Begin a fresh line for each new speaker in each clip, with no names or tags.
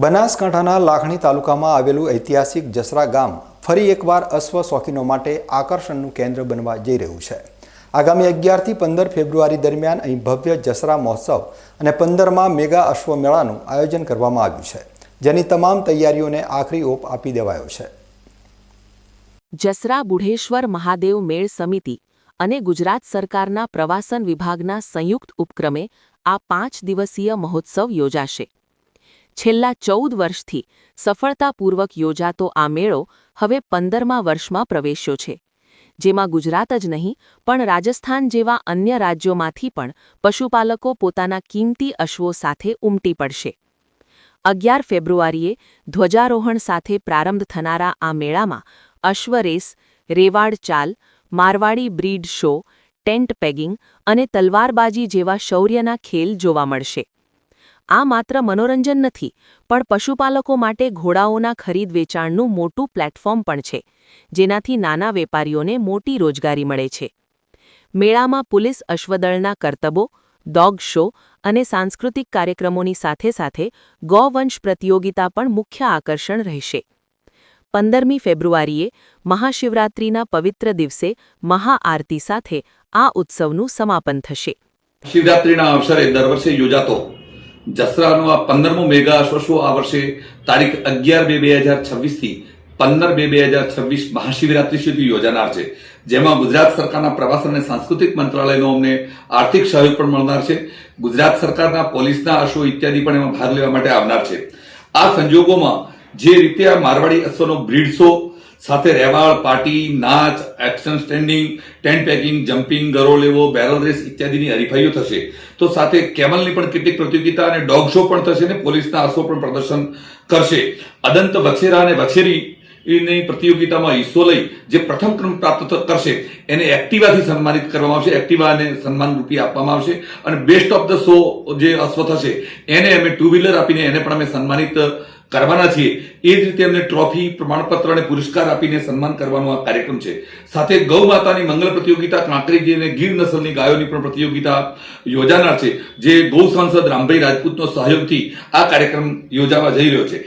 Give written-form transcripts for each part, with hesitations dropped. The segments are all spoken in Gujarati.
બનાસકાંઠાના લાખણી તાલુકામાં આવેલું ઐતિહાસિક જસરા ગામ ફરી એકવાર અશ્વ શોખીનો માટે આકર્ષણનું કેન્દ્ર બનવા જઈ રહ્યું છે। આગામી 11 થી 15 ફેબ્રુઆરી દરમિયાન અહીં ભવ્ય જસરા મહોત્સવ અને 15મા મેગા અશ્વ મેળાનું આયોજન કરવામાં આવ્યું છે, જેની તમામ તૈયારીઓને આખરી ઓપ આપી દેવાયો છે।
જસરા બુઢેશ્વર મહાદેવ મેળ સમિતિ અને ગુજરાત સરકારના પ્રવાસન વિભાગના સંયુક્ત ઉપક્રમે આ 5 દિવસીય મહોત્સવ યોજાશે। છેલ્લા 14 વર્ષથી સફળતાપૂર્વક યોજાતો આ મેળો હવે 15મા વર્ષમાં પ્રવેશ્યો છે, જેમાં ગુજરાત જ નહીં પણ રાજસ્થાન જેવા અન્ય રાજ્યોમાંથી પણ પશુપાલકો પોતાના કિંમતી અશ્વો સાથે ઉમટી પડશે। 11 ફેબ્રુઆરીએ ધ્વજારોહણ સાથે પ્રારંભ થનારા આ મેળામાં અશ્વરેસ, રેવાડ ચાલ, મારવાડી બ્રીડ શો, ટેન્ટ પેગિંગ અને તલવારબાજી જેવા શૌર્યના ખેલ જોવા મળશે। આ માત્ર મનોરંજન નથી, પણ પશુપાલકો માટે ઘોડાઓના ખરીદ વેચાણનું મોટું પ્લેટફોર્મ પણ છે, જેનાથી નાના વેપારીઓને મોટી રોજગારી મળે છે। મેળામાં પોલીસ અશ્વદળના કરતબો, ડોગ શો અને સાંસ્કૃતિક કાર્યક્રમોની સાથે સાથે ગૌવંશ પ્રતિયોગિતા પણ મુખ્ય આકર્ષણ રહેશે। 15મી ફેબ્રુઆરીએ મહાશિવરાત્રિના પવિત્ર દિવસે મહાઆરતી સાથે આ ઉત્સવનું સમાપન થશે।
શિવરાત્રિના અવસરે દર વર્ષે યોજાતો જસરાનો આ 15મો મેગા અશ્વ શો આ વર્ષે તારીખ 11/2/2026 થી 15/2/2026 મહાશિવરાત્રી સુધી યોજાનાર છે, જેમાં ગુજરાત સરકારના પ્રવાસન અને સાંસ્કૃતિક મંત્રાલયનો અમને આર્થિક સહયોગ પણ મળનાર છે। ગુજરાત સરકારના પોલીસના અશ્વો ઇત્યાદિ પણ એમાં ભાગ લેવા માટે આવનાર છે। આ સંજોગોમાં જે રીતે આ મારવાડી અશ્વનો બ્રીડ શો સાથે રેવાડ, પાર્ટી, નાચ, action standing, tent packing, jumping, ગરો લેવો, બેરલ રેસ ઇત્યાદિની હરીફાઈઓ થશે, તો સાથે કેમલની પણ કેટલીક પ્રતિયોગિતા અને ડોગ શો પણ થશે અને પોલીસના અશ્વો પણ પ્રદર્શન કરશે। અદંત વછેરા અને વછેરીની પ્રતિયોગિતામાં હિસ્સો લઈ જે પ્રથમ ક્રમ પ્રાપ્ત કરશે એને એક્ટિવાથી સન્માનિત કરવામાં આવશે, એક્ટિવાને સન્માન રૂપી આપવામાં આવશે અને બેસ્ટ ઓફ ધ શો જે અશ્વ થશે એને અમે 2 વ્હીલર આપીને એને પણ અમે સન્માનિત કરવાના છીએ। એ જ રીતે એમને ટ્રોફી, પ્રમાણપત્ર અને પુરસ્કાર આપીને સન્માન કરવાનો આ કાર્યક્રમ છે। સાથે ગૌ માતાની મંગલ પ્રતિયોગિતા, કાંકરેજી અને ગીર નસલની ગાયોની પણ પ્રતિયોગિતા યોજાનાર છે, જે ગૌ સાંસદ રામભાઈ રાજપૂતનો સહયોગથી આ કાર્યક્રમ યોજાવા જઈ રહ્યો છે।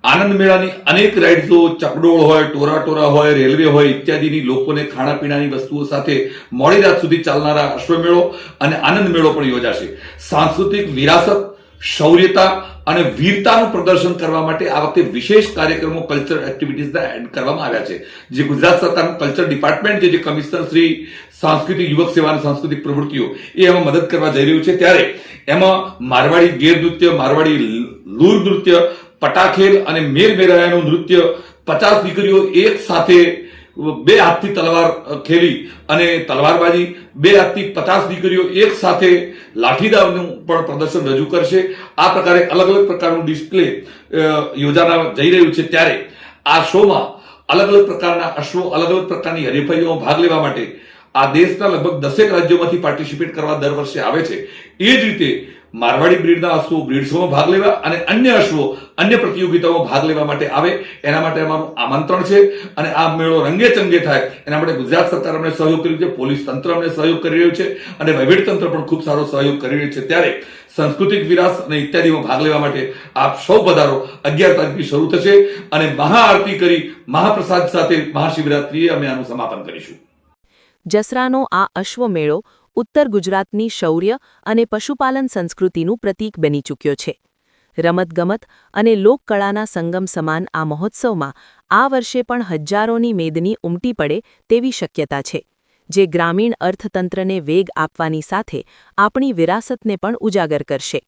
આનંદ મેળાની અનેક રાઇડ્સો, ચકડોળ હોય, ટોરા હોય, રેલવે હોય ઇત્યાદિની લોકોને ખાણાપીણાની વસ્તુઓ સાથે મોડી રાત સુધી ચાલનારા અશ્વમેળો અને આનંદ મેળો પણ યોજાશે। સાંસ્કૃતિક વિરાસત, શૌર્યતા અને વીરતાનું પ્રદર્શન કરવા માટે આ વખતે વિશેષ કાર્યક્રમો, કલ્ચર એક્ટિવિટીઝના એડ કરવામાં આવ્યા છે, જે ગુજરાત સરકારનું કલ્ચર ડિપાર્ટમેન્ટ જે કમિશનર શ્રી સાંસ્કૃતિક યુવક સેવા અને સાંસ્કૃતિક પ્રવૃત્તિઓ એ એમાં મદદ કરવા જઈ રહ્યું છે। ત્યારે એમાં મારવાડી ગેર નૃત્ય, મારવાડી લૂર નૃત્ય, પટાખેલ અને મેરમેરાયાનું નૃત્ય, 50 દીકરીઓ એક સાથે 2 હાથથી તલવાર ખેલી અને તલવારબાજી, 2 હાથથી 50 દીકરીઓ એક સાથે લાઠીદાવનું પણ પ્રદર્શન રજૂ કરશે। આ પ્રકારે અલગ અલગ પ્રકારનું ડિસ્પ્લે યોજાવા જઈ રહ્યું છે। ત્યારે આ શોમાં અલગ અલગ પ્રકારના અશ્વો, અલગ અલગ પ્રકારની હરીફાઈઓમાં ભાગ લેવા માટે આ દેશના લગભગ 10 રાજ્યોમાંથી પાર્ટિસિપેટ કરવા દર વર્ષે આવે છે। એ જ રીતે મારવાડી બ્રીડના અશ્વો બ્રીડ શોમાં ભાગ લેવા અને અન્ય અશ્વો અન્ય પ્રતિયોગિતાઓમાં ભાગ લેવા માટે આવે, એના માટે અમારું આમંત્રણ છે અને આ મેળો રંગે ચંગે થાય એના માટે ગુજરાત સરકાર અમને સહયોગ કર્યો છે, પોલીસ તંત્ર અમને સહયોગ કરી રહ્યું છે અને વહીવટી તંત્ર પણ ખૂબ સારો સહયોગ કરી રહ્યું છે। ત્યારે સાંસ્કૃતિક વિરાસત અને ઇત્યાદિમાં ભાગ લેવા માટે આપ સૌ પધારો। 11 તારીખથી શરૂ થશે અને મહાઆરતી કરી મહાપ્રસાદ સાથે મહાશિવરાત્રીએ અમે આનું સમાપન કરીશું।
જસરાનો આ અશ્વમેળો ઉત્તર ગુજરાતની શૌર્ય અને પશુપાલન સંસ્કૃતિનું પ્રતીક બની ચૂક્યો છે। રમતગમત અને લોકકળાના સંગમ સમાન આ મહોત્સવમાં આ વર્ષે પણ હજારોની મેદની ઉમટી પડે તેવી શક્યતા છે, જે ગ્રામીણ અર્થતંત્રને વેગ આપવાની સાથે આપણી વિરાસતને પણ ઉજાગર કરશે।